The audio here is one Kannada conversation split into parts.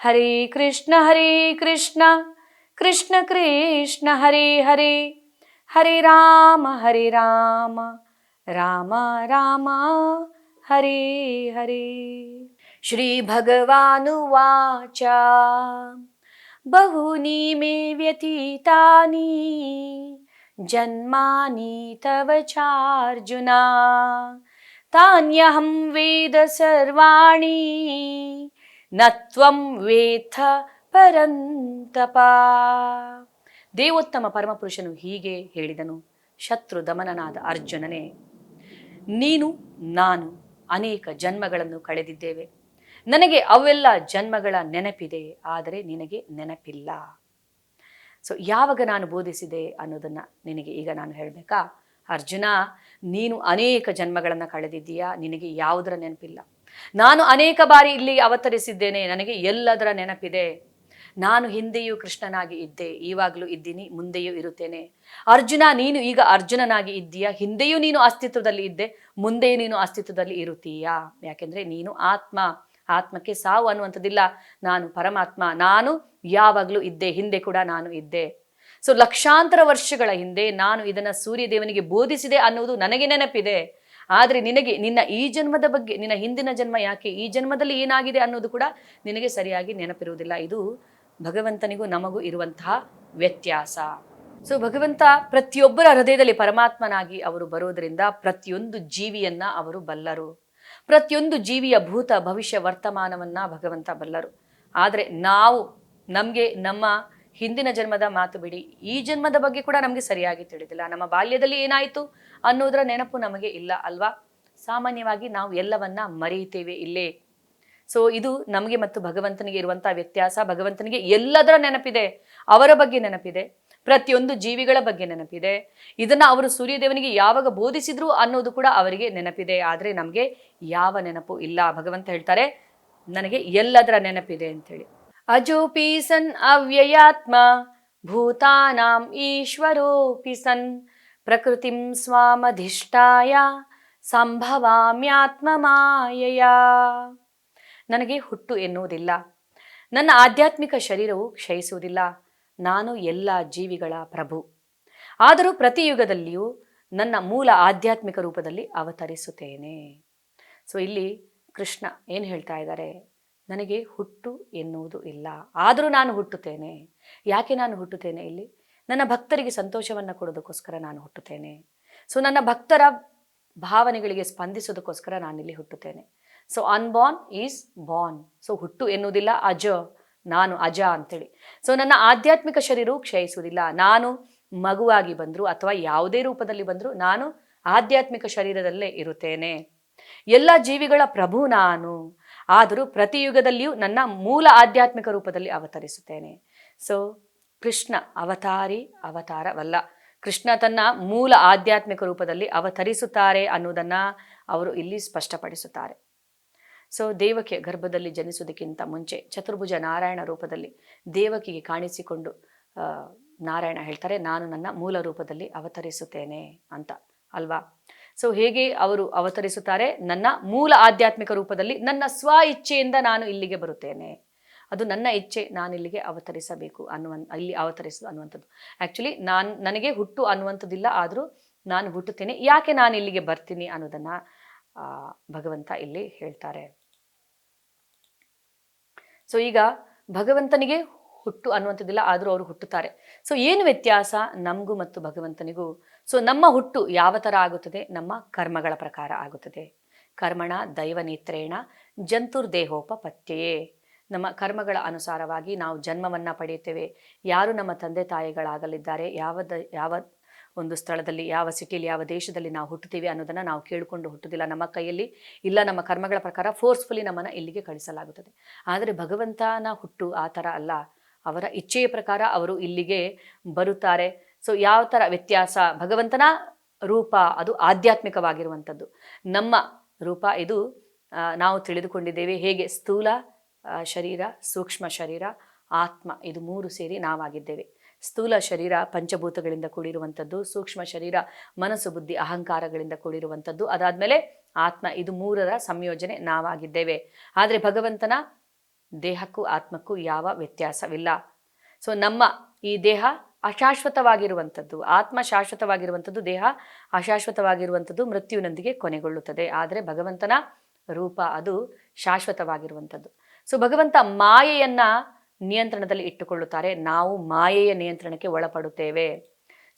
ಹರೇ ಕೃಷ್ಣ ಕೃಷ್ಣ ಕೃಷ್ಣ ಹರೇ ಹರೇ, ಹರೇ ರಾಮ ರಾಮ ರಾಮ ಹರೇ ಹರೇ. ಶ್ರೀ ಭಗವಾನುವಾಚ ಬಹೂನಿ ಮೇ ವ್ಯತೀತಾನಿ ಜನ್ಮಾನಿ ತವ ಚಾರ್ಜುನ, ತಾನ್ಯಹಂ ವೇದ ಸರ್ವಾಣಿ ನ ತ್ವಂ ವೇತ್ಥ ಪರಂತಪ. ದೇವೋತ್ತಮ ಪರಮಪುರುಷನು ಹೀಗೆ ಹೇಳಿದನು. ಶತ್ರು ದಮನನಾದ ಅರ್ಜುನನೇ, ನೀನು ನಾನು ಅನೇಕ ಜನ್ಮಗಳನ್ನು ಕಳೆದಿದ್ದೇವೆ. ನನಗೆ ಅವೆಲ್ಲ ಜನ್ಮಗಳ ನೆನಪಿದೆ, ಆದರೆ ನಿನಗೆ ನೆನಪಿಲ್ಲ. ಸೊ ಯಾವಾಗ ನಾನು ಬೋಧಿಸಿದೆ ಅನ್ನೋದನ್ನು ನಿನಗೆ ಈಗ ನಾನು ಹೇಳಬೇಕಾ? ಅರ್ಜುನ, ನೀನು ಅನೇಕ ಜನ್ಮಗಳನ್ನು ಕಳೆದಿದ್ದೀಯಾ, ನಿನಗೆ ಯಾವುದರ ನೆನಪಿಲ್ಲ. ನಾನು ಅನೇಕ ಬಾರಿ ಇಲ್ಲಿ ಅವತರಿಸಿದ್ದೇನೆ, ನನಗೆ ಎಲ್ಲದರ ನೆನಪಿದೆ. ನಾನು ಹಿಂದೆಯೂ ಕೃಷ್ಣನಾಗಿ ಇದ್ದೆ, ಈವಾಗಲೂ ಇದ್ದೀನಿ, ಮುಂದೆಯೂ ಇರುತ್ತೇನೆ. ಅರ್ಜುನ, ನೀನು ಈಗ ಅರ್ಜುನನಾಗಿ ಇದ್ದೀಯಾ, ಹಿಂದೆಯೂ ನೀನು ಅಸ್ತಿತ್ವದಲ್ಲಿ ಇದ್ದೆ, ಮುಂದೆಯೂ ನೀನು ಅಸ್ತಿತ್ವದಲ್ಲಿ ಇರುತ್ತೀಯಾ. ಯಾಕೆಂದರೆ ನೀನು ಆತ್ಮ, ಆತ್ಮಕ್ಕೆ ಸಾವು ಅನ್ನುವಂಥದ್ದಿಲ್ಲ. ನಾನು ಪರಮಾತ್ಮ, ನಾನು ಯಾವಾಗಲೂ ಇದ್ದೆ, ಹಿಂದೆ ಕೂಡ ನಾನು ಇದ್ದೆ. ಸೊ ಲಕ್ಷಾಂತರ ವರ್ಷಗಳ ಹಿಂದೆ ನಾನು ಇದನ್ನು ಸೂರ್ಯದೇವನಿಗೆ ಬೋಧಿಸಿದೆ ಅನ್ನೋದು ನನಗೆ ನೆನಪಿದೆ. ಆದರೆ ನಿನಗೆ ನಿನ್ನ ಈ ಜನ್ಮದ ಬಗ್ಗೆ, ನಿನ್ನ ಹಿಂದಿನ ಜನ್ಮ ಯಾಕೆ, ಈ ಜನ್ಮದಲ್ಲಿ ಏನಾಗಿದೆ ಅನ್ನೋದು ಕೂಡ ನಿನಗೆ ಸರಿಯಾಗಿ ನೆನಪಿರುವುದಿಲ್ಲ. ಇದು ಭಗವಂತನಿಗೂ ನಮಗೂ ಇರುವಂತಹ ವ್ಯತ್ಯಾಸ. ಸೊ ಭಗವಂತ ಪ್ರತಿಯೊಬ್ಬರ ಹೃದಯದಲ್ಲಿ ಪರಮಾತ್ಮನಾಗಿ ಅವರು ಬರೋದರಿಂದ ಪ್ರತಿಯೊಂದು ಜೀವಿಯನ್ನ ಅವರು ಬಲ್ಲರು. ಪ್ರತಿಯೊಂದು ಜೀವಿಯ ಭೂತ ಭವಿಷ್ಯ ವರ್ತಮಾನವನ್ನ ಭಗವಂತ ಬಲ್ಲರು. ಆದರೆ ನಮಗೆ ನಮ್ಮ ಹಿಂದಿನ ಜನ್ಮದ ಮಾತು ಬಿಡಿ, ಈ ಜನ್ಮದ ಬಗ್ಗೆ ಕೂಡ ನಮಗೆ ಸರಿಯಾಗಿ ತಿಳಿದಿಲ್ಲ. ನಮ್ಮ ಬಾಲ್ಯದಲ್ಲಿ ಏನಾಯಿತು ಅನ್ನೋದರ ನೆನಪು ನಮಗೆ ಇಲ್ಲ ಅಲ್ವಾ? ಸಾಮಾನ್ಯವಾಗಿ ನಾವು ಎಲ್ಲವನ್ನ ಮರೆಯುತ್ತೇವೆ ಇಲ್ಲೇ. ಸೊ ಇದು ನಮಗೆ ಮತ್ತು ಭಗವಂತನಿಗೆ ಇರುವಂತಹ ವ್ಯತ್ಯಾಸ. ಭಗವಂತನಿಗೆ ಎಲ್ಲದರ ನೆನಪಿದೆ, ಅವರ ಬಗ್ಗೆ ನೆನಪಿದೆ, ಪ್ರತಿಯೊಂದು ಜೀವಿಗಳ ಬಗ್ಗೆ ನೆನಪಿದೆ. ಇದನ್ನ ಅವರು ಸೂರ್ಯದೇವನಿಗೆ ಯಾವಾಗ ಬೋಧಿಸಿದ್ರು ಅನ್ನೋದು ಕೂಡ ಅವರಿಗೆ ನೆನಪಿದೆ. ಆದರೆ ನಮಗೆ ಯಾವ ನೆನಪು ಇಲ್ಲ. ಭಗವಂತ ಹೇಳ್ತಾರೆ, ನನಗೆ ಎಲ್ಲದರ ನೆನಪಿದೆ ಅಂತೇಳಿ. ಅಜೋಪಿ ಸನ್ ಅವ್ಯಯಾತ್ಮ ಭೂತಾನಾಂ ಈಶ್ವರೋಪಿ ಸನ್ ಪ್ರಕೃತಿಂ ಸ್ವಾಮಧಿಷ್ಠಾಯ ಸಂಭವಾಮ್ಯಾತ್ಮ ಮಾಯೆಯ. ನನಗೆ ಹುಟ್ಟು ಎನ್ನುವುದಿಲ್ಲ, ನನ್ನ ಆಧ್ಯಾತ್ಮಿಕ ಶರೀರವು ಕ್ಷಯಿಸುವುದಿಲ್ಲ. ನಾನು ಎಲ್ಲ ಜೀವಿಗಳ ಪ್ರಭು. ಆದರೂ ಪ್ರತಿ ಯುಗದಲ್ಲಿಯೂ ನನ್ನ ಮೂಲ ಆಧ್ಯಾತ್ಮಿಕ ರೂಪದಲ್ಲಿ ಅವತರಿಸುತ್ತೇನೆ. ಸೊ ಇಲ್ಲಿ ಕೃಷ್ಣ ಏನು ಹೇಳ್ತಾ ಇದ್ದಾರೆ? ನನಗೆ ಹುಟ್ಟು ಎನ್ನುವುದು ಇಲ್ಲ, ಆದರೂ ನಾನು ಹುಟ್ಟುತ್ತೇನೆ. ಯಾಕೆ ನಾನು ಹುಟ್ಟುತ್ತೇನೆ? ಇಲ್ಲಿ ನನ್ನ ಭಕ್ತರಿಗೆ ಸಂತೋಷವನ್ನು ಕೊಡೋದಕ್ಕೋಸ್ಕರ ನಾನು ಹುಟ್ಟುತ್ತೇನೆ. ಸೊ ನನ್ನ ಭಕ್ತರ ಭಾವನೆಗಳಿಗೆ ಸ್ಪಂದಿಸೋದಕ್ಕೋಸ್ಕರ ನಾನಿಲ್ಲಿ ಹುಟ್ಟುತ್ತೇನೆ. So unborn is born. So ಹುಟ್ಟು ಎನ್ನುವುದಿಲ್ಲ, ನಾನು ಅಜ ಅಂತೇಳಿ. ಸೊ ನನ್ನ ಆಧ್ಯಾತ್ಮಿಕ ಶರೀರವು ಕ್ಷಯಿಸುವುದಿಲ್ಲ. ನಾನು ಮಗುವಾಗಿ ಬಂದರೂ ಅಥವಾ ಯಾವುದೇ ರೂಪದಲ್ಲಿ ಬಂದರೂ ನಾನು ಆಧ್ಯಾತ್ಮಿಕ ಶರೀರದಲ್ಲೇ ಇರುತ್ತೇನೆ. ಎಲ್ಲ ಜೀವಿಗಳ ಪ್ರಭು ನಾನು, ಆದರೂ ಪ್ರತಿ ಯುಗದಲ್ಲಿಯೂ ನನ್ನ ಮೂಲ ಆಧ್ಯಾತ್ಮಿಕ ರೂಪದಲ್ಲಿ ಅವತರಿಸುತ್ತೇನೆ. ಸೊ ಕೃಷ್ಣ ಅವತಾರವಲ್ಲ, ಕೃಷ್ಣ ತನ್ನ ಮೂಲ ಆಧ್ಯಾತ್ಮಿಕ ರೂಪದಲ್ಲಿ ಅವತರಿಸುತ್ತಾರೆ ಅನ್ನೋದನ್ನು ಅವರು ಇಲ್ಲಿ ಸ್ಪಷ್ಟಪಡಿಸುತ್ತಾರೆ. ಸೊ ದೇವಕಿಯ ಗರ್ಭದಲ್ಲಿ ಜನಿಸುವುದಕ್ಕಿಂತ ಮುಂಚೆ ಚತುರ್ಭುಜ ನಾರಾಯಣ ರೂಪದಲ್ಲಿ ದೇವಕಿಗೆ ಕಾಣಿಸಿಕೊಂಡು ನಾರಾಯಣ ಹೇಳ್ತಾರೆ, ನಾನು ನನ್ನ ಮೂಲ ರೂಪದಲ್ಲಿ ಅವತರಿಸುತ್ತೇನೆ ಅಂತ ಅಲ್ವಾ? ಸೊ ಹೇಗೆ ಅವರು ಅವತರಿಸುತ್ತಾರೆ? ನನ್ನ ಮೂಲ ಆಧ್ಯಾತ್ಮಿಕ ರೂಪದಲ್ಲಿ ನನ್ನ ಸ್ವ ಇಚ್ಛೆಯಿಂದ ನಾನು ಇಲ್ಲಿಗೆ ಬರುತ್ತೇನೆ. ಅದು ನನ್ನ ಇಚ್ಛೆ, ನಾನು ಇಲ್ಲಿಗೆ ಅವತರಿಸಬೇಕು ಇಲ್ಲಿ ಅವತರಿಸೋದು ಅನ್ನುವಂಥದ್ದು. ಆ್ಯಕ್ಚುಲಿ ನನಗೆ ಹುಟ್ಟು ಅನ್ನುವಂಥದ್ದಿಲ್ಲ, ಆದರೂ ನಾನು ಹುಟ್ಟುತ್ತೇನೆ. ಯಾಕೆ ನಾನು ಇಲ್ಲಿಗೆ ಬರ್ತೀನಿ ಅನ್ನೋದನ್ನು ಭಗವಂತ ಇಲ್ಲಿ ಹೇಳ್ತಾರೆ. ಸೊ ಈಗ ಭಗವಂತನಿಗೆ ಹುಟ್ಟು ಅನ್ನುವಂಥದ್ದಿಲ್ಲ, ಆದರೂ ಅವರು ಹುಟ್ಟುತ್ತಾರೆ. ಸೊ ಏನು ವ್ಯತ್ಯಾಸ ನಮಗೂ ಮತ್ತು ಭಗವಂತನಿಗೂ? ಸೊ ನಮ್ಮ ಹುಟ್ಟು ಯಾವ ಥರ ಆಗುತ್ತದೆ? ನಮ್ಮ ಕರ್ಮಗಳ ಪ್ರಕಾರ ಆಗುತ್ತದೆ. ಕರ್ಮಣ ದೈವನೇತ್ರೇಣ ಜಂತುರ್ದೇಹೋಪಪತ್ಯೆ. ನಮ್ಮ ಕರ್ಮಗಳ ಅನುಸಾರವಾಗಿ ನಾವು ಜನ್ಮವನ್ನು ಪಡೆಯುತ್ತೇವೆ. ಯಾರು ನಮ್ಮ ತಂದೆ ತಾಯಿಗಳಾಗಲಿದ್ದಾರೆ, ಯಾವ ಒಂದು ಸ್ಥಳದಲ್ಲಿ, ಯಾವ ಸಿಟಿಯಲ್ಲಿ, ಯಾವ ದೇಶದಲ್ಲಿ ನಾವು ಹುಟ್ಟುತ್ತೀವಿ ಅನ್ನೋದನ್ನು ನಾವು ಕೇಳಿಕೊಂಡು ಹುಟ್ಟುವುದಿಲ್ಲ. ನಮ್ಮ ಕೈಯಲ್ಲಿ ಇಲ್ಲ, ನಮ್ಮ ಕರ್ಮಗಳ ಪ್ರಕಾರ ಫೋರ್ಸ್ಫುಲಿ ನಮ್ಮನ್ನು ಇಲ್ಲಿಗೆ ಕಳಿಸಲಾಗುತ್ತದೆ. ಆದರೆ ಭಗವಂತನ ಹುಟ್ಟು ಆ ಥರ ಅಲ್ಲ, ಅವರ ಇಚ್ಛೆಯ ಪ್ರಕಾರ ಅವರು ಇಲ್ಲಿಗೆ ಬರುತ್ತಾರೆ. ಸೊ ಯಾವ ಥರ ವ್ಯತ್ಯಾಸ? ಭಗವಂತನ ರೂಪ ಅದು ಆಧ್ಯಾತ್ಮಿಕವಾಗಿರುವಂಥದ್ದು. ನಮ್ಮ ರೂಪ ಇದು ನಾವು ತಿಳಿದುಕೊಂಡಿದ್ದೇವೆ ಹೇಗೆ? ಸ್ಥೂಲ ಶರೀರ, ಸೂಕ್ಷ್ಮ ಶರೀರ, ಆತ್ಮ, ಇದು ಮೂರು ಸೇರಿ ನಾವಾಗಿದ್ದೇವೆ. ಸ್ಥೂಲ ಶರೀರ ಪಂಚಭೂತಗಳಿಂದ ಕೂಡಿರುವಂಥದ್ದು, ಸೂಕ್ಷ್ಮ ಶರೀರ ಮನಸ್ಸು ಬುದ್ಧಿ ಅಹಂಕಾರಗಳಿಂದ ಕೂಡಿರುವಂಥದ್ದು, ಅದಾದಮೇಲೆ ಆತ್ಮ, ಇದು ಮೂರರ ಸಂಯೋಜನೆ ನಾವಾಗಿದ್ದೇವೆ. ಆದರೆ ಭಗವಂತನ ದೇಹಕ್ಕೂ ಆತ್ಮಕ್ಕೂ ಯಾವ ವ್ಯತ್ಯಾಸವಿಲ್ಲ. ಸೊ ನಮ್ಮ ಈ ದೇಹ ಅಶಾಶ್ವತವಾಗಿರುವಂಥದ್ದು, ಆತ್ಮ ಶಾಶ್ವತವಾಗಿರುವಂಥದ್ದು, ದೇಹ ಅಶಾಶ್ವತವಾಗಿರುವಂಥದ್ದು, ಮೃತ್ಯುವಿನೊಂದಿಗೆ ಕೊನೆಗೊಳ್ಳುತ್ತದೆ. ಆದರೆ ಭಗವಂತನ ರೂಪ ಅದು ಶಾಶ್ವತವಾಗಿರುವಂಥದ್ದು. ಸೊ ಭಗವಂತ ಮಾಯೆಯನ್ನ ನಿಯಂತ್ರಣದಲ್ಲಿ ಇಟ್ಟುಕೊಳ್ಳುತ್ತಾರೆ, ನಾವು ಮಾಯೆಯ ನಿಯಂತ್ರಣಕ್ಕೆ ಒಳಪಡುತ್ತೇವೆ.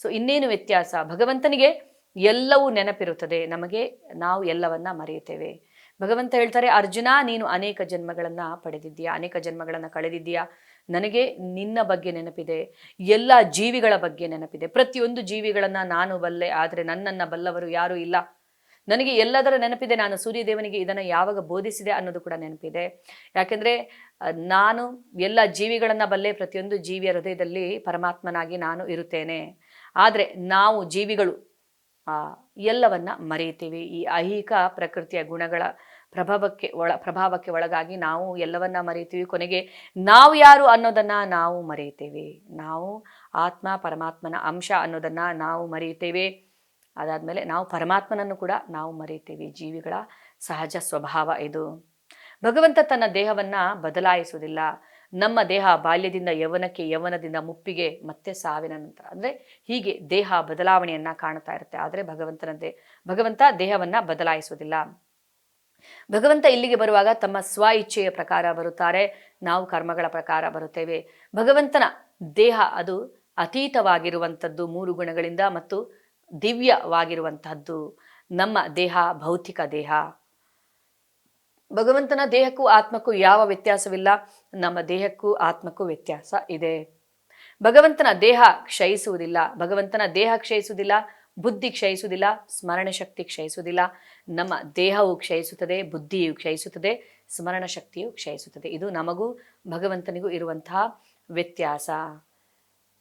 ಸೊ ಇನ್ನೇನು ವ್ಯತ್ಯಾಸ? ಭಗವಂತನಿಗೆ ಎಲ್ಲವೂ ನೆನಪಿರುತ್ತದೆ, ನಮಗೆ ನಾವು ಎಲ್ಲವನ್ನ ಮರೆಯುತ್ತೇವೆ. ಭಗವಂತ ಹೇಳ್ತಾರೆ, ಅರ್ಜುನ ನೀನು ಅನೇಕ ಜನ್ಮಗಳನ್ನ ಪಡೆದಿದ್ದೀಯಾ, ಅನೇಕ ಜನ್ಮಗಳನ್ನ ಕಳೆದಿದ್ದೀಯಾ, ನನಗೆ ನಿನ್ನ ಬಗ್ಗೆ ನೆನಪಿದೆ, ಎಲ್ಲ ಜೀವಿಗಳ ಬಗ್ಗೆ ನೆನಪಿದೆ, ಪ್ರತಿಯೊಂದು ಜೀವಿಗಳನ್ನ ನಾನು ಬಲ್ಲೆ, ಆದರೆ ನನ್ನನ್ನ ಬಲ್ಲವರು ಯಾರೂ ಇಲ್ಲ. ನನಗೆ ಎಲ್ಲದರ ನೆನಪಿದೆ, ನಾನು ಸೂರ್ಯದೇವನಿಗೆ ಇದನ್ನು ಯಾವಾಗ ಬೋಧಿಸಿದೆ ಅನ್ನೋದು ಕೂಡ ನೆನಪಿದೆ. ಯಾಕೆಂದರೆ ನಾನು ಎಲ್ಲ ಜೀವಿಗಳನ್ನು ಬಲ್ಲೆ, ಪ್ರತಿಯೊಂದು ಜೀವಿಯ ಹೃದಯದಲ್ಲಿ ಪರಮಾತ್ಮನಾಗಿ ನಾನು ಇರುತ್ತೇನೆ. ಆದರೆ ನಾವು ಜೀವಿಗಳು ಎಲ್ಲವನ್ನ ಮರೆಯುತ್ತೀವಿ. ಈ ಐಹಿಕ ಪ್ರಕೃತಿಯ ಗುಣಗಳ ಪ್ರಭಾವಕ್ಕೆ ಒಳಗಾಗಿ ನಾವು ಎಲ್ಲವನ್ನ ಮರೆಯುತ್ತೀವಿ. ಕೊನೆಗೆ ನಾವು ಯಾರು ಅನ್ನೋದನ್ನ ನಾವು ಮರೆಯುತ್ತೇವೆ. ನಾವು ಆತ್ಮ ಪರಮಾತ್ಮನ ಅಂಶ ಅನ್ನೋದನ್ನ ನಾವು ಮರೆಯುತ್ತೇವೆ. ಅದಾದಮೇಲೆ ನಾವು ಪರಮಾತ್ಮನನ್ನು ಕೂಡ ನಾವು ಮರೆಯುತ್ತೇವೆ. ಜೀವಿಗಳ ಸಹಜ ಸ್ವಭಾವ ಇದು. ಭಗವಂತ ತನ್ನ ದೇಹವನ್ನು ಬದಲಾಯಿಸುವುದಿಲ್ಲ. ನಮ್ಮ ದೇಹ ಬಾಲ್ಯದಿಂದ ಯೌವನಕ್ಕೆ, ಯೌವನದಿಂದ ಮುಪ್ಪಿಗೆ, ಮತ್ತೆ ಸಾವಿನ ನಂತರ, ಅಂದರೆ ಹೀಗೆ ದೇಹ ಬದಲಾವಣೆಯನ್ನು ಕಾಣ್ತಾ ಇರುತ್ತೆ. ಆದರೆ ಭಗವಂತ ದೇಹವನ್ನು ಬದಲಾಯಿಸುವುದಿಲ್ಲ. ಭಗವಂತ ಇಲ್ಲಿಗೆ ಬರುವಾಗ ತಮ್ಮ ಸ್ವ ಇಚ್ಛೆಯ ಪ್ರಕಾರ ಬರುತ್ತಾರೆ, ನಾವು ಕರ್ಮಗಳ ಪ್ರಕಾರ ಬರುತ್ತೇವೆ. ಭಗವಂತನ ದೇಹ ಅದು ಅತೀತವಾಗಿರುವಂಥದ್ದು 3 ಗುಣಗಳಿಂದ ಮತ್ತು ದಿವ್ಯವಾಗಿರುವಂತಹದ್ದು. ನಮ್ಮ ದೇಹ ಭೌತಿಕ ದೇಹ. ಭಗವಂತನ ದೇಹಕ್ಕೂ ಆತ್ಮಕ್ಕೂ ಯಾವ ವ್ಯತ್ಯಾಸವಿಲ್ಲ, ನಮ್ಮ ದೇಹಕ್ಕೂ ಆತ್ಮಕ್ಕೂ ವ್ಯತ್ಯಾಸ ಇದೆ. ಭಗವಂತನ ದೇಹ ಕ್ಷಯಿಸುವುದಿಲ್ಲ, ಭಗವಂತನ ದೇಹ ಕ್ಷಯಿಸುವುದಿಲ್ಲ, ಬುದ್ಧಿ ಕ್ಷಯಿಸುವುದಿಲ್ಲ, ಸ್ಮರಣ ಶಕ್ತಿ ಕ್ಷಯಿಸುವುದಿಲ್ಲ. ನಮ್ಮ ದೇಹವು ಕ್ಷಯಿಸುತ್ತದೆ, ಬುದ್ಧಿಯು ಕ್ಷಯಿಸುತ್ತದೆ, ಸ್ಮರಣ ಶಕ್ತಿಯು ಕ್ಷಯಿಸುತ್ತದೆ. ಇದು ನಮಗೂ ಭಗವಂತನಿಗೂ ಇರುವಂತಹ ವ್ಯತ್ಯಾಸ.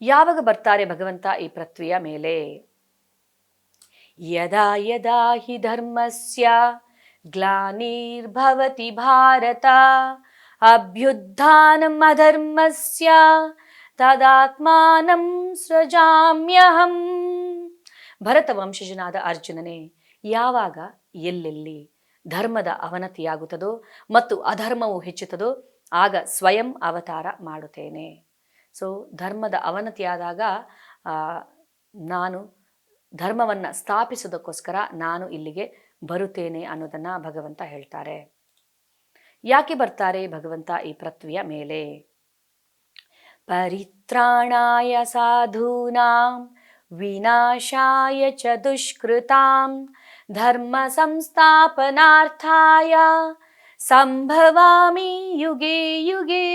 ಯಾವಾಗ ಬರ್ತಾರೆ ಭಗವಂತ ಈ ಪೃಥ್ವಿಯ ಮೇಲೆ? ಯದಾ ಯದಾ ಹಿ ಧರ್ಮಸ್ಯ ಗ್ಲಾನಿರ್ಭವತಿ ಭಾರತ ಅಭ್ಯುತ್ಥಾನಂ ಅಧರ್ಮಸ್ಯ ತದಾತ್ಮಾನಂ ಸೃಜಾಮ್ಯಹಂ. ಭರತ ವಂಶಜನಾದ ಅರ್ಜುನನೇ, ಯಾವಾಗ ಎಲ್ಲೆಲ್ಲಿ ಧರ್ಮದ ಅವನತಿಯಾಗುತ್ತದೋ ಮತ್ತು ಅಧರ್ಮವು ಹೆಚ್ಚುತ್ತದೋ ಆಗ ಸ್ವಯಂ ಅವತಾರ ಮಾಡುತ್ತೇನೆ. ಸೊ ಧರ್ಮದ ಅವನತಿಯಾದಾಗ ನಾನು ಧರ್ಮವನ್ನು ಸ್ಥಾಪಿಸೋದಕ್ಕೋಸ್ಕರ ನಾನು ಇಲ್ಲಿಗೆ ಬರುತ್ತೇನೆ ಅನ್ನೋದನ್ನು ಭಗವಂತ ಹೇಳ್ತಾರೆ. ಯಾಕೆ ಬರ್ತಾರೆ ಭಗವಂತ ಈ ಪೃಥ್ವಿಯ ಮೇಲೆ? ಪರಿತ್ರಾಣಾಯ ಸಾಧೂನಾಂ ವಿನಾಶಾಯ ಚ ದುಷ್ಕೃತಾಂ ಧರ್ಮ ಸಂಸ್ಥಾಪನಾರ್ಥಾಯ ಸಂಭವಾಮಿ ಯುಗೇ ಯುಗೇ.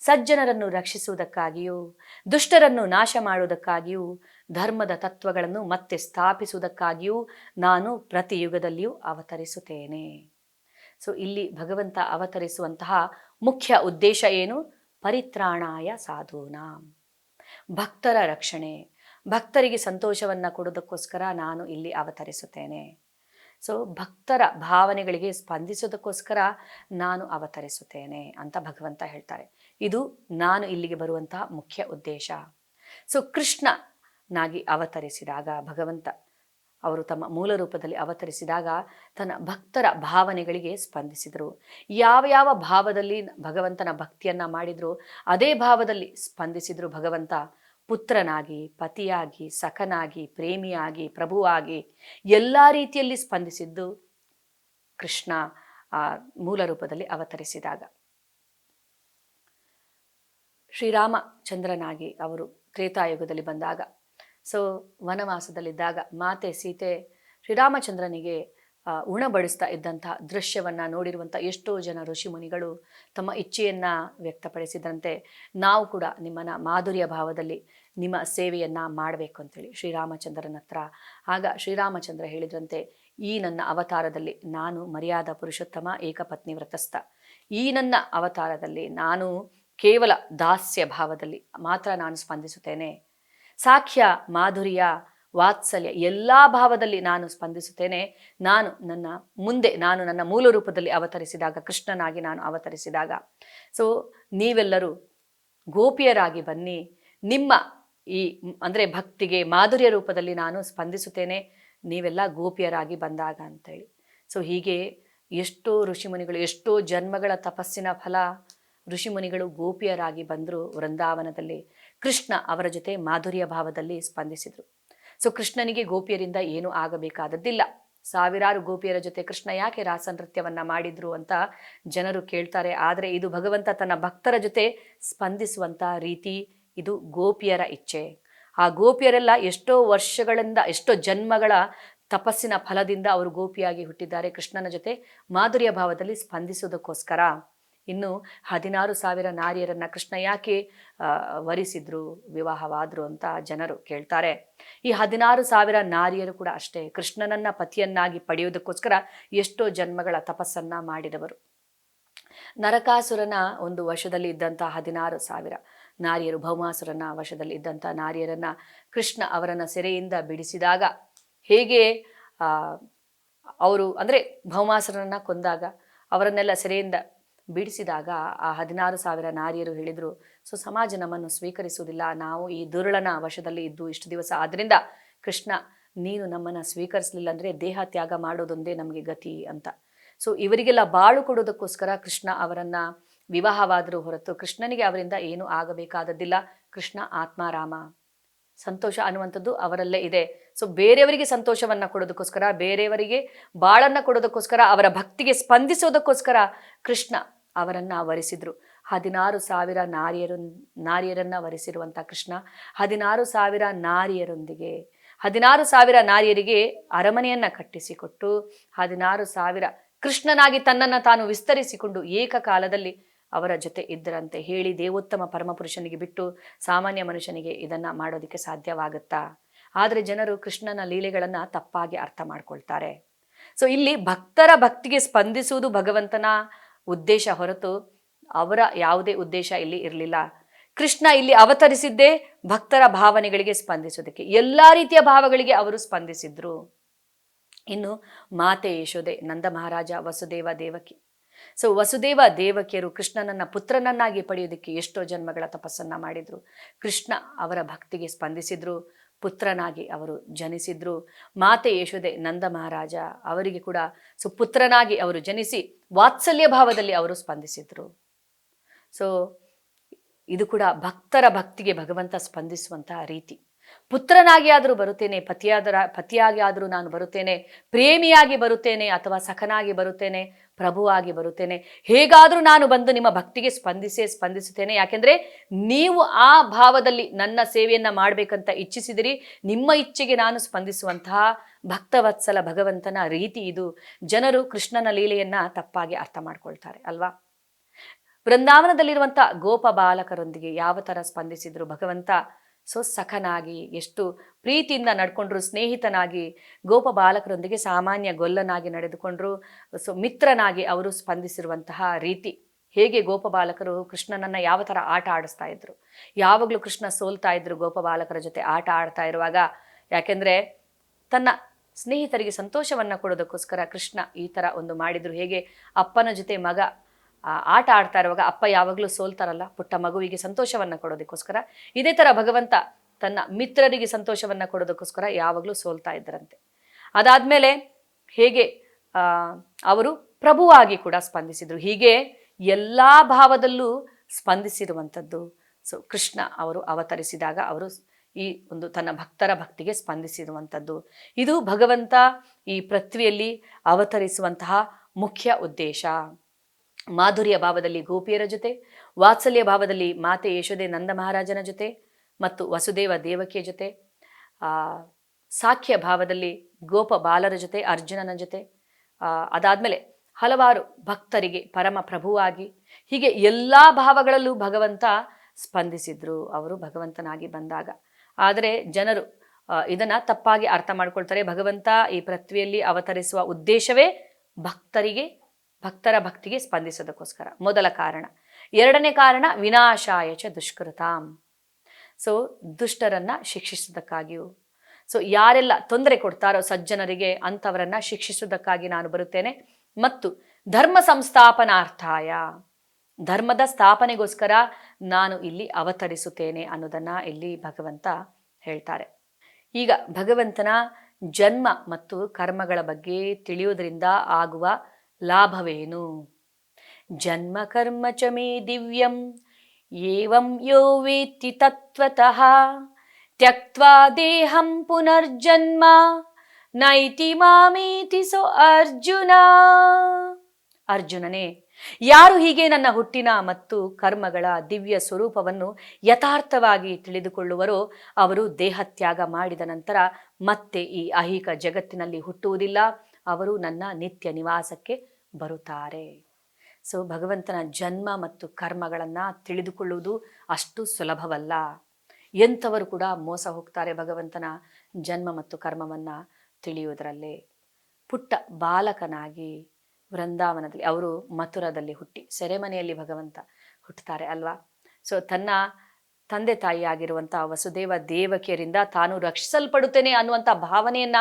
ಸಜ್ಜನರನ್ನು ರಕ್ಷಿಸುವುದಕ್ಕಾಗಿಯೂ ದುಷ್ಟರನ್ನು ನಾಶ ಮಾಡುವುದಕ್ಕಾಗಿಯೂ ಧರ್ಮದ ತತ್ವಗಳನ್ನು ಮತ್ತೆ ಸ್ಥಾಪಿಸುವುದಕ್ಕಾಗಿಯೂ ನಾನು ಪ್ರತಿ ಯುಗದಲ್ಲಿಯೂ ಅವತರಿಸುತ್ತೇನೆ. ಸೊ ಇಲ್ಲಿ ಭಗವಂತ ಅವತರಿಸುವಂತಹ ಮುಖ್ಯ ಉದ್ದೇಶ ಏನು? ಪರಿತ್ರಾಣಾಯ ಸಾಧೂನಾಂ, ಭಕ್ತರ ರಕ್ಷಣೆ, ಭಕ್ತರಿಗೆ ಸಂತೋಷವನ್ನು ಕೊಡೋದಕ್ಕೋಸ್ಕರ ನಾನು ಇಲ್ಲಿ ಅವತರಿಸುತ್ತೇನೆ. ಸೊ ಭಕ್ತರ ಭಾವನೆಗಳಿಗೆ ಸ್ಪಂದಿಸೋದಕ್ಕೋಸ್ಕರ ನಾನು ಅವತರಿಸುತ್ತೇನೆ ಅಂತ ಭಗವಂತ ಹೇಳ್ತಾರೆ. ಇದು ನಾನು ಇಲ್ಲಿಗೆ ಬರುವಂತಹ ಮುಖ್ಯ ಉದ್ದೇಶ. ಸೊ ಕೃಷ್ಣನಾಗಿ ಅವತರಿಸಿದಾಗ ಭಗವಂತ ಅವರು ತಮ್ಮ ಮೂಲ ರೂಪದಲ್ಲಿ ಅವತರಿಸಿದಾಗ ತನ್ನ ಭಕ್ತರ ಭಾವನೆಗಳಿಗೆ ಸ್ಪಂದಿಸಿದರು. ಯಾವ ಯಾವ ಭಾವದಲ್ಲಿ ಭಗವಂತನ ಭಕ್ತಿಯನ್ನ ಮಾಡಿದ್ರು ಅದೇ ಭಾವದಲ್ಲಿ ಸ್ಪಂದಿಸಿದ್ರು ಭಗವಂತ. ಪುತ್ರನಾಗಿ, ಪತಿಯಾಗಿ, ಸಖನಾಗಿ, ಪ್ರೇಮಿಯಾಗಿ, ಪ್ರಭುವಾಗಿ ಎಲ್ಲ ರೀತಿಯಲ್ಲಿ ಸ್ಪಂದಿಸಿದ್ದು ಕೃಷ್ಣ ಮೂಲ ರೂಪದಲ್ಲಿ ಅವತರಿಸಿದಾಗ. ಶ್ರೀರಾಮಚಂದ್ರನಾಗಿ ಅವರು ತ್ರೇತಾಯುಗದಲ್ಲಿ ಬಂದಾಗ, ಸೊ ವನವಾಸದಲ್ಲಿದ್ದಾಗ ಮಾತೆ ಸೀತೆ ಶ್ರೀರಾಮಚಂದ್ರನಿಗೆ ಉಣಬಡಿಸ್ತಾ ಇದ್ದಂತಹ ದೃಶ್ಯವನ್ನು ನೋಡಿರುವಂಥ ಎಷ್ಟೋ ಜನ ಋಷಿಮುನಿಗಳು ತಮ್ಮ ಇಚ್ಛೆಯನ್ನು ವ್ಯಕ್ತಪಡಿಸಿದಂತೆ ನಾವು ಕೂಡ ನಿಮ್ಮನ್ನು ಮಾಧುರ್ಯ ಭಾವದಲ್ಲಿ ನಿಮ್ಮ ಸೇವೆಯನ್ನು ಮಾಡಬೇಕು ಅಂತೇಳಿ ಶ್ರೀರಾಮಚಂದ್ರನ ಹತ್ರ. ಆಗ ಶ್ರೀರಾಮಚಂದ್ರ ಹೇಳಿದ್ರಂತೆ, ಈ ನನ್ನ ಅವತಾರದಲ್ಲಿ ನಾನು ಮರ್ಯಾದ ಪುರುಷೋತ್ತಮ ಏಕಪತ್ನಿ ವ್ರತಸ್ಥ, ಈ ನನ್ನ ಅವತಾರದಲ್ಲಿ ನಾನು ಕೇವಲ ದಾಸ್ಯ ಭಾವದಲ್ಲಿ ಮಾತ್ರ ನಾನು ಸ್ಪಂದಿಸುತ್ತೇನೆ. ಸಾಖ್ಯ, ಮಾಧುರ್ಯ, ವಾತ್ಸಲ್ಯ ಎಲ್ಲ ಭಾವದಲ್ಲಿ ನಾನು ಸ್ಪಂದಿಸುತ್ತೇನೆ. ನಾನು ನನ್ನ ಮೂಲ ರೂಪದಲ್ಲಿ ಅವತರಿಸಿದಾಗ, ಕೃಷ್ಣನಾಗಿ ನಾನು ಅವತರಿಸಿದಾಗ, ಸೊ ನೀವೆಲ್ಲರೂ ಗೋಪಿಯರಾಗಿ ಬನ್ನಿ, ನಿಮ್ಮ ಈ ಅಂದರೆ ಭಕ್ತಿಗೆ ಮಾಧುರ್ಯ ರೂಪದಲ್ಲಿ ನಾನು ಸ್ಪಂದಿಸುತ್ತೇನೆ, ನೀವೆಲ್ಲ ಗೋಪಿಯರಾಗಿ ಬಂದಾಗ ಅಂತೇಳಿ. ಸೊ ಹೀಗೆ ಎಷ್ಟೋ ಋಷಿಮುನಿಗಳು, ಎಷ್ಟೋ ಜನ್ಮಗಳ ತಪಸ್ಸಿನ ಫಲ ಋಷಿಮುನಿಗಳು ಗೋಪಿಯರಾಗಿ ಬಂದರು ವೃಂದಾವನದಲ್ಲಿ. ಕೃಷ್ಣ ಅವರ ಜೊತೆ ಮಾಧುರ್ಯ ಭಾವದಲ್ಲಿ ಸ್ಪಂದಿಸಿದರು. ಸೊ ಕೃಷ್ಣನಿಗೆ ಗೋಪಿಯರಿಂದ ಏನೂ ಆಗಬೇಕಾದದ್ದಿಲ್ಲ. ಸಾವಿರಾರು ಗೋಪಿಯರ ಜೊತೆ ಕೃಷ್ಣ ಯಾಕೆ ರಾಸ ನೃತ್ಯವನ್ನ ಮಾಡಿದ್ರು ಅಂತ ಜನರು ಕೇಳ್ತಾರೆ. ಆದರೆ ಇದು ಭಗವಂತ ತನ್ನ ಭಕ್ತರ ಜೊತೆ ಸ್ಪಂದಿಸುವಂತ ರೀತಿ, ಇದು ಗೋಪಿಯರ ಇಚ್ಛೆ. ಆ ಗೋಪಿಯರೆಲ್ಲ ಎಷ್ಟೋ ವರ್ಷಗಳಿಂದ, ಎಷ್ಟೋ ಜನ್ಮಗಳ ತಪಸ್ಸಿನ ಫಲದಿಂದ ಅವರು ಗೋಪಿಯಾಗಿ ಹುಟ್ಟಿದ್ದಾರೆ, ಕೃಷ್ಣನ ಜೊತೆ ಮಾಧುರ್ಯ ಭಾವದಲ್ಲಿ ಸ್ಪಂದಿಸುವುದಕ್ಕೋಸ್ಕರ. ಇನ್ನು 16,000 ನಾರಿಯರನ್ನ ಕೃಷ್ಣ ಯಾಕೆ ವರಿಸಿದ್ರು, ವಿವಾಹವಾದ್ರು ಅಂತ ಜನರು ಕೇಳ್ತಾರೆ. ಈ 16,000 ನಾರಿಯರು ಕೂಡ ಅಷ್ಟೇ, ಕೃಷ್ಣನನ್ನ ಪತಿಯನ್ನಾಗಿ ಪಡೆಯುವುದಕ್ಕೋಸ್ಕರ ಎಷ್ಟೋ ಜನ್ಮಗಳ ತಪಸ್ಸನ್ನ ಮಾಡಿದವರು. ನರಕಾಸುರನ ಒಂದು ವಶದಲ್ಲಿ ಇದ್ದಂಥ 16,000 ನಾರಿಯರು, ಭೌಮಾಸುರನ ವಶದಲ್ಲಿ ಇದ್ದಂಥ ನಾರಿಯರನ್ನ ಕೃಷ್ಣ ಅವರನ್ನ ಸೆರೆಯಿಂದ ಬಿಡಿಸಿದಾಗ, ಹೇಗೆ ಅವರು ಅಂದರೆ ಭೌಮಾಸುರನನ್ನ ಕೊಂದಾಗ ಅವರನ್ನೆಲ್ಲ ಸೆರೆಯಿಂದ ಬಿಡಿಸಿದಾಗ ಆ 16,000 ನಾರಿಯರು ಹೇಳಿದರು, ಸೊ ಸಮಾಜ ನಮ್ಮನ್ನು ಸ್ವೀಕರಿಸುವುದಿಲ್ಲ, ನಾವು ಈ ದುರುಳನ ವಶದಲ್ಲಿ ಇದ್ದು ಇಷ್ಟು ದಿವಸ, ಆದ್ದರಿಂದ ಕೃಷ್ಣ ನೀನು ನಮ್ಮನ್ನು ಸ್ವೀಕರಿಸಲಿಲ್ಲ ಅಂದರೆ ದೇಹ ತ್ಯಾಗ ಮಾಡೋದೊಂದೇ ನಮಗೆ ಗತಿ ಅಂತ. ಸೊ ಇವರಿಗೆಲ್ಲ ಬಾಳು ಕೊಡೋದಕ್ಕೋಸ್ಕರ ಕೃಷ್ಣ ಅವರನ್ನ ವಿವಾಹವಾದರೂ ಹೊರತು ಕೃಷ್ಣನಿಗೆ ಅವರಿಂದ ಏನೂ ಆಗಬೇಕಾದದ್ದಿಲ್ಲ. ಕೃಷ್ಣ ಆತ್ಮಾರಾಮ, ಸಂತೋಷ ಅನ್ನುವಂಥದ್ದು ಅವರಲ್ಲೇ ಇದೆ. ಸೊ ಬೇರೆಯವರಿಗೆ ಸಂತೋಷವನ್ನ ಕೊಡೋದಕ್ಕೋಸ್ಕರ, ಬೇರೆಯವರಿಗೆ ಬಾಳನ್ನ ಕೊಡೋದಕ್ಕೋಸ್ಕರ, ಅವರ ಭಕ್ತಿಗೆ ಸ್ಪಂದಿಸೋದಕ್ಕೋಸ್ಕರ ಕೃಷ್ಣ ಅವರನ್ನ ವರಿಸಿದ್ರು. 16,000 ನಾರಿಯರನ್ನ ವರಿಸಿರುವಂಥ ಕೃಷ್ಣ 16,000 ನಾರಿಯರೊಂದಿಗೆ 16,000 ನಾರಿಯರಿಗೆ ಅರಮನೆಯನ್ನ ಕಟ್ಟಿಸಿಕೊಟ್ಟು 16,000 ಕೃಷ್ಣನಾಗಿ ತನ್ನನ್ನು ತಾನು ವಿಸ್ತರಿಸಿಕೊಂಡು ಏಕಕಾಲದಲ್ಲಿ ಅವರ ಜೊತೆ ಇದ್ದರಂತೆ. ಹೇಳಿ ದೇವೋತ್ತಮ ಪರಮಪುರುಷನಿಗೆ ಬಿಟ್ಟು ಸಾಮಾನ್ಯ ಮನುಷ್ಯನಿಗೆ ಇದನ್ನ ಮಾಡೋದಕ್ಕೆ ಸಾಧ್ಯವಾಗುತ್ತಾ? ಆದರೆ ಜನರು ಕೃಷ್ಣನ ಲೀಲೆಗಳನ್ನ ತಪ್ಪಾಗಿ ಅರ್ಥ ಮಾಡ್ಕೊಳ್ತಾರೆ. ಸೊ ಇಲ್ಲಿ ಭಕ್ತರ ಭಕ್ತಿಗೆ ಸ್ಪಂದಿಸುವುದು ಭಗವಂತನ ಉದ್ದೇಶ ಹೊರತು ಅವರ ಯಾವುದೇ ಉದ್ದೇಶ ಇಲ್ಲಿ ಇರಲಿಲ್ಲ. ಕೃಷ್ಣ ಇಲ್ಲಿ ಅವತರಿಸಿದ್ದೇ ಭಕ್ತರ ಭಾವನೆಗಳಿಗೆ ಸ್ಪಂದಿಸೋದಕ್ಕೆ, ಎಲ್ಲಾ ರೀತಿಯ ಭಾವಗಳಿಗೆ ಅವರು ಸ್ಪಂದಿಸಿದ್ರು. ಇನ್ನು ಮಾತೆ ಯಶೋದೆ, ನಂದ ಮಹಾರಾಜ, ವಸುದೇವ ದೇವಕಿ. ಸೊ ವಸುದೇವ ದೇವಕಿಯರು ಕೃಷ್ಣನನ್ನ ಪುತ್ರನನ್ನಾಗಿ ಪಡೆಯೋದಕ್ಕೆ ಎಷ್ಟೋ ಜನ್ಮಗಳ ತಪಸ್ಸನ್ನ ಮಾಡಿದ್ರು. ಕೃಷ್ಣ ಅವರ ಭಕ್ತಿಗೆ ಸ್ಪಂದಿಸಿದ್ರು, ಪುತ್ರನಾಗಿ ಅವರು ಜನಿಸಿದ್ರು. ಮಾತೆ ಯಶೋದೆ, ನಂದ ಮಹಾರಾಜ ಅವರಿಗೆ ಕೂಡ ಪುತ್ರನಾಗಿ ಅವರು ಜನಿಸಿ ವಾತ್ಸಲ್ಯ ಭಾವದಲ್ಲಿ ಅವರು ಸ್ಪಂದಿಸಿದ್ರು. ಸೊ ಇದು ಕೂಡ ಭಕ್ತರ ಭಕ್ತಿಗೆ ಭಗವಂತ ಸ್ಪಂದಿಸುವಂತಹ ರೀತಿ. ಪುತ್ರನಾಗಿ ಆದರೂ ಬರುತ್ತೇನೆ, ಪತಿಯಾಗಿ ಆದರೂ ನಾನು ಬರುತ್ತೇನೆ, ಪ್ರೇಮಿಯಾಗಿ ಬರುತ್ತೇನೆ, ಅಥವಾ ಸಖನಾಗಿ ಬರುತ್ತೇನೆ, ಪ್ರಭುವಾಗಿ ಬರುತ್ತೇನೆ, ಹೇಗಾದರೂ ನಾನು ಬಂದು ನಿಮ್ಮ ಭಕ್ತಿಗೆ ಸ್ಪಂದಿಸುತ್ತೇನೆ. ಯಾಕೆಂದ್ರೆ ನೀವು ಆ ಭಾವದಲ್ಲಿ ನನ್ನ ಸೇವೆಯನ್ನ ಮಾಡಬೇಕಂತ ಇಚ್ಛಿಸಿದಿರಿ. ನಿಮ್ಮ ಇಚ್ಛೆಗೆ ನಾನು ಸ್ಪಂದಿಸುವಂತಹ ಭಕ್ತವತ್ಸಲ ಭಗವಂತನ ರೀತಿ ಇದು. ಜನರು ಕೃಷ್ಣನ ಲೀಲೆಯನ್ನ ತಪ್ಪಾಗಿ ಅರ್ಥ ಮಾಡ್ಕೊಳ್ತಾರೆ ಅಲ್ವಾ? ವೃಂದಾವನದಲ್ಲಿರುವಂಥ ಗೋಪ ಬಾಲಕರೊಂದಿಗೆ ಯಾವ ಥರ ಸ್ಪಂದಿಸಿದ್ರು ಭಗವಂತ? ಸೊ ಸಖನಾಗಿ, ಎಷ್ಟು ಪ್ರೀತಿಯಿಂದ ನಡ್ಕೊಂಡ್ರು, ಸ್ನೇಹಿತನಾಗಿ ಗೋಪ ಬಾಲಕರೊಂದಿಗೆ ಸಾಮಾನ್ಯ ಗೊಲ್ಲನಾಗಿ ನಡೆದುಕೊಂಡ್ರು. ಸೊ ಮಿತ್ರನಾಗಿ ಅವರು ಸ್ಪಂದಿಸಿರುವಂತಹ ರೀತಿ, ಹೇಗೆ ಗೋಪ ಬಾಲಕರು ಕೃಷ್ಣನನ್ನ ಯಾವ ಥರ ಆಟ ಆಡಿಸ್ತಾ ಇದ್ರು, ಯಾವಾಗಲೂ ಕೃಷ್ಣ ಸೋಲ್ತಾ ಇದ್ರು ಗೋಪ ಬಾಲಕರ ಜೊತೆ ಆಟ ಆಡ್ತಾ ಇರುವಾಗ. ಯಾಕೆಂದ್ರೆ ತನ್ನ ಸ್ನೇಹಿತರಿಗೆ ಸಂತೋಷವನ್ನ ಕೊಡೋದಕ್ಕೋಸ್ಕರ ಕೃಷ್ಣ ಈ ಥರ ಒಂದು ಮಾಡಿದ್ರು. ಹೇಗೆ ಅಪ್ಪನ ಜೊತೆ ಮಗ ಆಟ ಆಡ್ತಾ ಇರುವಾಗ ಅಪ್ಪ ಯಾವಾಗಲೂ ಸೋಲ್ತಾರಲ್ಲ, ಪುಟ್ಟ ಮಗುವಿಗೆ ಸಂತೋಷವನ್ನ ಕೊಡೋದಕ್ಕೋಸ್ಕರ, ಇದೇ ತರ ಭಗವಂತ ತನ್ನ ಮಿತ್ರರಿಗೆ ಸಂತೋಷವನ್ನ ಕೊಡೋದಕ್ಕೋಸ್ಕರ ಯಾವಾಗಲೂ ಸೋಲ್ತಾ ಇದ್ದರಂತೆ. ಅದಾದ್ಮೇಲೆ ಹೇಗೆ ಅವರು ಪ್ರಭುವಾಗಿ ಕೂಡ ಸ್ಪಂದಿಸಿದ್ರು. ಹೀಗೆ ಎಲ್ಲಾ ಭಾವದಲ್ಲೂ ಸ್ಪಂದಿಸಿರುವಂಥದ್ದು. ಸೊ ಕೃಷ್ಣ ಅವರು ಅವತರಿಸಿದಾಗ ಅವರು ಈ ಒಂದು ತನ್ನ ಭಕ್ತರ ಭಕ್ತಿಗೆ ಸ್ಪಂದಿಸಿರುವಂಥದ್ದು. ಇದು ಭಗವಂತ ಈ ಪೃಥ್ವಿಯಲ್ಲಿ ಅವತರಿಸುವಂತಹ ಮುಖ್ಯ ಉದ್ದೇಶ. ಮಾಧುರ್ಯ ಭಾವದಲ್ಲಿ ಗೋಪಿಯರ ಜೊತೆ, ವಾತ್ಸಲ್ಯ ಭಾವದಲ್ಲಿ ಮಾತೆ ಯಶೋದೆ ನಂದ ಮಹಾರಾಜನ ಜೊತೆ ಮತ್ತು ವಸುದೇವ ದೇವಕಿಯ ಜೊತೆ, ಸಾಖ್ಯ ಭಾವದಲ್ಲಿ ಗೋಪ ಬಾಲರ ಜೊತೆ, ಅರ್ಜುನನ ಜೊತೆ, ಅದಾದ್ಮೇಲೆ ಹಲವಾರು ಭಕ್ತರಿಗೆ ಪರಮ ಪ್ರಭುವಾಗಿ, ಹೀಗೆ ಎಲ್ಲಾ ಭಾವಗಳಲ್ಲೂ ಭಗವಂತ ಸ್ಪಂದಿಸಿದ್ರು ಅವರು ಭಗವಂತನಾಗಿ ಬಂದಾಗ. ಆದರೆ ಜನರು ಇದನ್ನ ತಪ್ಪಾಗಿ ಅರ್ಥ ಮಾಡ್ಕೊಳ್ತಾರೆ. ಭಗವಂತ ಈ ಪೃಥ್ವಿಯಲ್ಲಿ ಅವತರಿಸುವ ಉದ್ದೇಶವೇ ಭಕ್ತರ ಭಕ್ತಿಗೆ ಸ್ಪಂದಿಸೋದಕ್ಕೋಸ್ಕರ, ಮೊದಲ ಕಾರಣ. ಎರಡನೇ ಕಾರಣ ವಿನಾಶಾಯ ಚ ದುಷ್ಕೃತಾಂ. ಸೊ ದುಷ್ಟರನ್ನ ಶಿಕ್ಷಿಸೋದಕ್ಕಾಗಿಯೂ. ಸೊ ಯಾರೆಲ್ಲ ತೊಂದರೆ ಕೊಡ್ತಾರೋ ಸಜ್ಜನರಿಗೆ ಅಂಥವರನ್ನ ಶಿಕ್ಷಿಸೋದಕ್ಕಾಗಿ ನಾನು ಬರುತ್ತೇನೆ. ಮತ್ತು ಧರ್ಮ ಸಂಸ್ಥಾಪನಾರ್ಥಾಯ, ಧರ್ಮದ ಸ್ಥಾಪನೆಗೋಸ್ಕರ ನಾನು ಇಲ್ಲಿ ಅವತರಿಸುತ್ತೇನೆ ಅನ್ನೋದನ್ನ ಇಲ್ಲಿ ಭಗವಂತ ಹೇಳ್ತಾರೆ. ಈಗ ಭಗವಂತನ ಜನ್ಮ ಮತ್ತು ಕರ್ಮಗಳ ಬಗ್ಗೆ ತಿಳಿಯೋದ್ರಿಂದ ಆಗುವ ಲಾಭವೇನು? ಜನ್ಮ ಕರ್ಮ ಚ ಮೇ ದಿವ್ಯಂ ಏವಂ ಯೋ ವೇತ್ತಿ ತತ್ವತಃ ತ್ಯಕ್ತ್ವಾ ದೇಹಂ ಪುನರ್ಜನ್ಮ ನೈತಿ ಮಾಮೇತಿ ಸೋ ಅರ್ಜುನ. ಅರ್ಜುನನೇ, ಯಾರು ಹೀಗೆ ನನ್ನ ಹುಟ್ಟಿನ ಮತ್ತು ಕರ್ಮಗಳ ದಿವ್ಯ ಸ್ವರೂಪವನ್ನು ಯಥಾರ್ಥವಾಗಿ ತಿಳಿದುಕೊಳ್ಳುವರೋ ಅವರು ದೇಹತ್ಯಾಗ ಮಾಡಿದ ನಂತರ ಮತ್ತೆ ಈ ಐಹಿಕ ಜಗತ್ತಿನಲ್ಲಿ ಹುಟ್ಟುವುದಿಲ್ಲ, ಅವರು ನನ್ನ ನಿತ್ಯ ನಿವಾಸಕ್ಕೆ ಬರುತ್ತಾರೆ. ಸೊ ಭಗವಂತನ ಜನ್ಮ ಮತ್ತು ಕರ್ಮಗಳನ್ನು ತಿಳಿದುಕೊಳ್ಳುವುದು ಅಷ್ಟು ಸುಲಭವಲ್ಲ. ಎಂಥವರು ಕೂಡ ಮೋಸ ಹೋಗ್ತಾರೆ ಭಗವಂತನ ಜನ್ಮ ಮತ್ತು ಕರ್ಮವನ್ನು ತಿಳಿಯುವುದರಲ್ಲೇ. ಪುಟ್ಟ ಬಾಲಕನಾಗಿ ವೃಂದಾವನದಲ್ಲಿ, ಅವರು ಮಥುರಾದಲ್ಲಿ ಹುಟ್ಟಿ ಸೆರೆಮನೆಯಲ್ಲಿ ಭಗವಂತ ಹುಟ್ಟುತ್ತಾರೆ ಅಲ್ವಾ. ಸೊ ತನ್ನ ತಂದೆ ತಾಯಿಯಾಗಿರುವಂಥ ವಸುದೇವ ದೇವಕಿಯರಿಂದ ತಾನು ರಕ್ಷಿಸಲ್ಪಡುತ್ತೇನೆ ಅನ್ನುವಂಥ ಭಾವನೆಯನ್ನ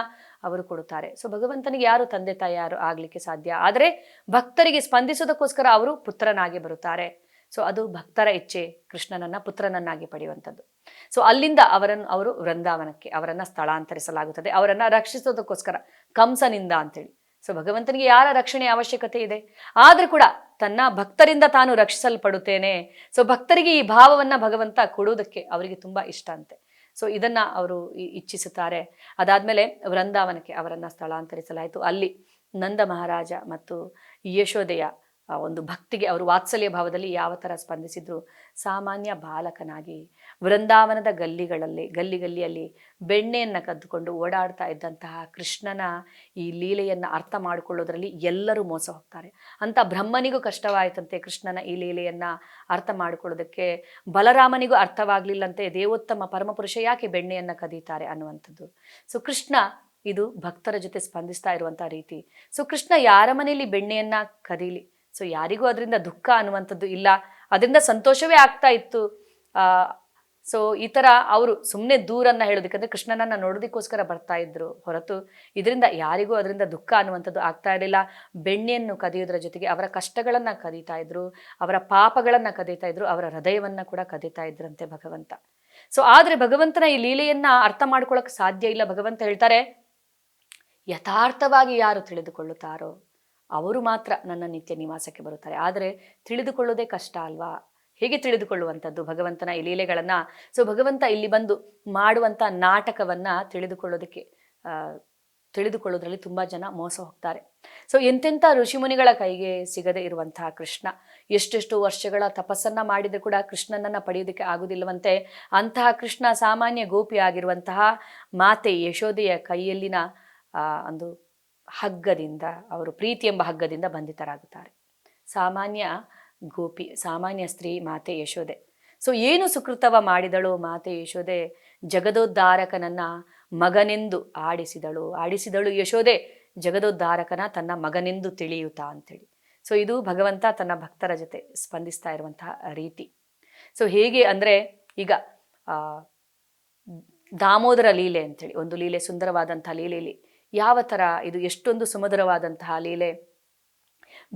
ಅವರು ಕೊಡುತ್ತಾರೆ. ಸೊ ಭಗವಂತನಿಗೆ ಯಾರು ತಂದೆ ತಾಯಿ ಯಾರು ಆಗಲಿಕ್ಕೆ ಸಾಧ್ಯ? ಆದರೆ ಭಕ್ತರಿಗೆ ಸ್ಪಂದಿಸೋದಕ್ಕೋಸ್ಕರ ಅವರು ಪುತ್ರನಾಗಿ ಬರುತ್ತಾರೆ. ಸೊ ಅದು ಭಕ್ತರ ಇಚ್ಛೆ, ಕೃಷ್ಣನನ್ನ ಪುತ್ರನನ್ನಾಗಿ ಪಡೆಯುವಂಥದ್ದು. ಸೊ ಅಲ್ಲಿಂದ ಅವರು ವೃಂದಾವನಕ್ಕೆ ಅವರನ್ನ ಸ್ಥಳಾಂತರಿಸಲಾಗುತ್ತದೆ, ಅವರನ್ನ ರಕ್ಷಿಸೋದಕ್ಕೋಸ್ಕರ, ಕಂಸನಿಂದ ಅಂತೇಳಿ. ಸೊ ಭಗವಂತನಿಗೆ ಯಾರ ರಕ್ಷಣೆ ಅವಶ್ಯಕತೆ ಇದೆ? ಆದ್ರೂ ಕೂಡ ತನ್ನ ಭಕ್ತರಿಂದ ತಾನು ರಕ್ಷಿಸಲ್ಪಡುತ್ತೇನೆ. ಸೊ ಭಕ್ತರಿಗೆ ಈ ಭಾವವನ್ನ ಭಗವಂತ ಕೊಡುವುದಕ್ಕೆ ಅವರಿಗೆ ತುಂಬಾ ಇಷ್ಟ ಅಂತೆ. ಸೊ ಇದನ್ನ ಅವರು ಇಚ್ಛಿಸುತ್ತಾರೆ. ಅದಾದ್ಮೇಲೆ ವೃಂದಾವನಕ್ಕೆ ಅವರನ್ನ ಸ್ಥಳಾಂತರಿಸಲಾಯಿತು. ಅಲ್ಲಿ ನಂದ ಮಹಾರಾಜ ಮತ್ತು ಯಶೋದೆಯ ಒಂದು ಭಕ್ತಿಗೆ ಅವರು ವಾತ್ಸಲ್ಯ ಭಾವದಲ್ಲಿ ಯಾವ ಥರ ಸ್ಪಂದಿಸಿದ್ರು? ಸಾಮಾನ್ಯ ಬಾಲಕನಾಗಿ ವೃಂದಾವನದ ಗಲ್ಲಿಯಲ್ಲಿ ಬೆಣ್ಣೆಯನ್ನು ಕದ್ದುಕೊಂಡು ಓಡಾಡ್ತಾ ಇದ್ದಂತಹ ಕೃಷ್ಣನ ಈ ಲೀಲೆಯನ್ನು ಅರ್ಥ ಮಾಡಿಕೊಳ್ಳೋದ್ರಲ್ಲಿ ಎಲ್ಲರೂ ಮೋಸ ಹೋಗ್ತಾರೆ. ಅಂತ ಬ್ರಹ್ಮನಿಗೂ ಕಷ್ಟವಾಯಿತಂತೆ ಕೃಷ್ಣನ ಈ ಲೀಲೆಯನ್ನು ಅರ್ಥ ಮಾಡಿಕೊಳ್ಳೋದಕ್ಕೆ. ಬಲರಾಮನಿಗೂ ಅರ್ಥವಾಗಲಿಲ್ಲಂತೆ ದೇವೋತ್ತಮ ಪರಮಪುರುಷ ಯಾಕೆ ಬೆಣ್ಣೆಯನ್ನು ಕದೀತಾರೆ ಅನ್ನುವಂಥದ್ದು. ಸೊ ಕೃಷ್ಣ ಇದು ಭಕ್ತರ ಜೊತೆ ಸ್ಪಂದಿಸ್ತಾ ಇರುವಂಥ ರೀತಿ. ಸೊ ಕೃಷ್ಣ ಯಾರ ಮನೆಯಲ್ಲಿ ಬೆಣ್ಣೆಯನ್ನು ಕದೀಲಿ, ಸೊ ಯಾರಿಗೂ ಅದರಿಂದ ದುಃಖ ಅನ್ನುವಂಥದ್ದು ಇಲ್ಲ, ಅದರಿಂದ ಸಂತೋಷವೇ ಆಗ್ತಾ ಇತ್ತು. ಸೊ ಈ ಥರ ಅವರು ಸುಮ್ಮನೆ ದೂರನ್ನ ಹೇಳೋದಕ್ಕಂದ್ರೆ ಕೃಷ್ಣನನ್ನ ನೋಡೋದಕ್ಕೋಸ್ಕರ ಬರ್ತಾ ಇದ್ರು ಹೊರತು ಇದರಿಂದ ಯಾರಿಗೂ ಅದರಿಂದ ದುಃಖ ಅನ್ನುವಂಥದ್ದು ಆಗ್ತಾ ಇರಲಿಲ್ಲ. ಬೆಣ್ಣೆಯನ್ನು ಕದಿಯೋದ್ರ ಜೊತೆಗೆ ಅವರ ಕಷ್ಟಗಳನ್ನು ಕದೀತಾ ಇದ್ರು, ಅವರ ಪಾಪಗಳನ್ನು ಕದೀತಾ ಇದ್ರು, ಅವರ ಹೃದಯವನ್ನ ಕೂಡ ಕದೀತಾ ಇದ್ರಂತೆ ಭಗವಂತ. ಸೊ ಆದರೆ ಭಗವಂತನ ಈ ಲೀಲೆಯನ್ನ ಅರ್ಥ ಮಾಡ್ಕೊಳ್ಳೋಕೆ ಸಾಧ್ಯ ಇಲ್ಲ. ಭಗವಂತ ಹೇಳ್ತಾರೆ, ಯಥಾರ್ಥವಾಗಿ ಯಾರು ತಿಳಿದುಕೊಳ್ಳುತ್ತಾರೋ ಅವರು ಮಾತ್ರ ನನ್ನ ನಿತ್ಯ ನಿವಾಸಕ್ಕೆ ಬರುತ್ತಾರೆ. ಆದರೆ ತಿಳಿದುಕೊಳ್ಳೋದೇ ಕಷ್ಟ ಅಲ್ವಾ? ಹೇಗೆ ತಿಳಿದುಕೊಳ್ಳುವಂಥದ್ದು ಭಗವಂತನ ಈ ಲೀಲೆಗಳನ್ನ? ಸೊ ಭಗವಂತ ಇಲ್ಲಿ ಬಂದು ಮಾಡುವಂಥ ನಾಟಕವನ್ನ ತಿಳಿದುಕೊಳ್ಳೋದ್ರಲ್ಲಿ ತುಂಬಾ ಜನ ಮೋಸ ಹೋಗ್ತಾರೆ. ಸೊ ಎಂತೆಂಥ ಋಷಿಮುನಿಗಳ ಕೈಗೆ ಸಿಗದೆ ಇರುವಂತಹ ಕೃಷ್ಣ, ಎಷ್ಟೆಷ್ಟು ವರ್ಷಗಳ ತಪಸ್ಸನ್ನ ಮಾಡಿದ್ರು ಕೂಡ ಕೃಷ್ಣನನ್ನ ಪಡೆಯೋದಕ್ಕೆ ಆಗುವುದಿಲ್ಲವಂತೆ. ಅಂತಹ ಕೃಷ್ಣ ಸಾಮಾನ್ಯ ಗೋಪಿ ಆಗಿರುವಂತಹ ಮಾತೆ ಯಶೋದೆಯ ಕೈಯಲ್ಲಿನ ಒಂದು ಹಗ್ಗದಿಂದ, ಅವರು ಪ್ರೀತಿ ಎಂಬ ಹಗ್ಗದಿಂದ ಬಂಧಿತರಾಗುತ್ತಾರೆ. ಸಾಮಾನ್ಯ ಗೋಪಿ, ಸಾಮಾನ್ಯ ಸ್ತ್ರೀ ಮಾತೆ ಯಶೋದೆ. ಸೊ ಏನು ಸುಕೃತವ ಮಾಡಿದಳು ಮಾತೆ ಯಶೋದೆ? ಜಗದೋದ್ಧಾರಕನನ್ನ ಮಗನೆಂದು ಆಡಿಸಿದಳು ಯಶೋದೆ, ಜಗದೋದ್ಧಾರಕನ ತನ್ನ ಮಗನೆಂದು ತಿಳಿಯುತ್ತಾ ಅಂತೇಳಿ. ಸೊ ಇದು ಭಗವಂತ ತನ್ನ ಭಕ್ತರ ಜೊತೆ ಸ್ಪಂದಿಸ್ತಾ ಇರುವಂತಹ ರೀತಿ. ಸೊ ಹೇಗೆ ಅಂದರೆ, ಈಗ ದಾಮೋದರ ಲೀಲೆ ಅಂತೇಳಿ ಒಂದು ಲೀಲೆ, ಸುಂದರವಾದಂತಹ ಲೀಲೆಯಲ್ಲಿ ಯಾವ ಥರ ಇದು ಎಷ್ಟೊಂದು ಸುಮಧುರವಾದಂತಹ ಲೀಲೆ.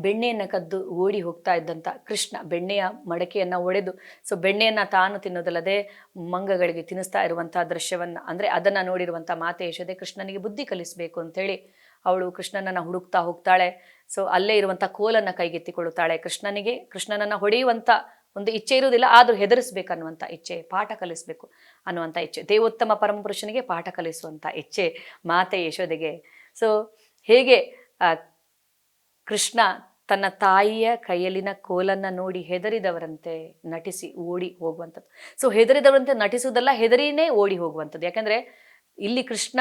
ಬೆಣ್ಣೆಯನ್ನು ಕದ್ದು ಓಡಿ ಹೋಗ್ತಾ ಇದ್ದಂಥ ಕೃಷ್ಣ ಬೆಣ್ಣೆಯ ಮಡಕೆಯನ್ನು ಒಡೆದು, ಸೊ ಬೆಣ್ಣೆಯನ್ನು ತಾನು ತಿನ್ನೋದಲ್ಲದೆ ಮಂಗಗಳಿಗೆ ತಿನ್ನಿಸ್ತಾ ಇರುವಂತಹ ದೃಶ್ಯವನ್ನು, ಅಂದರೆ ಅದನ್ನು ನೋಡಿರುವಂಥ ಮಾತೆ ಯಶೋದೆ ಕೃಷ್ಣನಿಗೆ ಬುದ್ಧಿ ಕಲಿಸಬೇಕು ಅಂತೇಳಿ ಅವಳು ಕೃಷ್ಣನನ್ನು ಹುಡುಕ್ತಾ ಹೋಗ್ತಾಳೆ. ಸೊ ಅಲ್ಲೇ ಇರುವಂಥ ಕೋಲನ್ನು ಕೈಗೆತ್ತಿಕೊಳ್ಳುತ್ತಾಳೆ. ಕೃಷ್ಣನನ್ನು ಹೊಡೆಯುವಂಥ ಒಂದು ಇಚ್ಛೆ ಇರುವುದಿಲ್ಲ, ಆದರೂ ಹೆದರಿಸ್ಬೇಕನ್ನುವಂಥ ಇಚ್ಛೆ, ಪಾಠ ಕಲಿಸಬೇಕು ಅನ್ನುವಂಥ ಇಚ್ಛೆ, ದೇವೋತ್ತಮ ಪರಮಪುರುಷನಿಗೆ ಪಾಠ ಕಲಿಸುವಂಥ ಇಚ್ಛೆ ಮಾತೆ ಯಶೋದೆಗೆ. ಸೊ ಹೇಗೆ ಕೃಷ್ಣ ತನ್ನ ತಾಯಿಯ ಕೈಯಲ್ಲಿನ ಕೋಲನ್ನು ನೋಡಿ ಹೆದರಿದವರಂತೆ ನಟಿಸಿ ಓಡಿ ಹೋಗುವಂಥದ್ದು. ಸೊ ಹೆದರಿದವರಂತೆ ನಟಿಸುವುದಲ್ಲ, ಹೆದರಿನೇ ಓಡಿ ಹೋಗುವಂಥದ್ದು. ಯಾಕಂದರೆ ಇಲ್ಲಿ ಕೃಷ್ಣ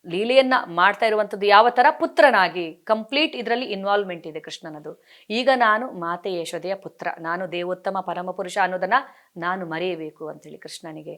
ಲೀಲೆಯನ್ನ ಮಾಡ್ತಾ ಇರುವಂಥದ್ದು ಯಾವ ಥರ? ಪುತ್ರನಾಗಿ. ಕಂಪ್ಲೀಟ್ ಇದರಲ್ಲಿ ಇನ್ವಾಲ್ವ್ಮೆಂಟ್ ಇದೆ ಕೃಷ್ಣನದು. ಈಗ ನಾನು ಮಾತೆ ಯಶೋದೆಯ ಪುತ್ರ, ನಾನು ದೇವೋತ್ತಮ ಪರಮಪುರುಷ ಅನ್ನೋದನ್ನ ನಾನು ಮರೆಯಬೇಕು ಅಂತೇಳಿ ಕೃಷ್ಣನಿಗೆ.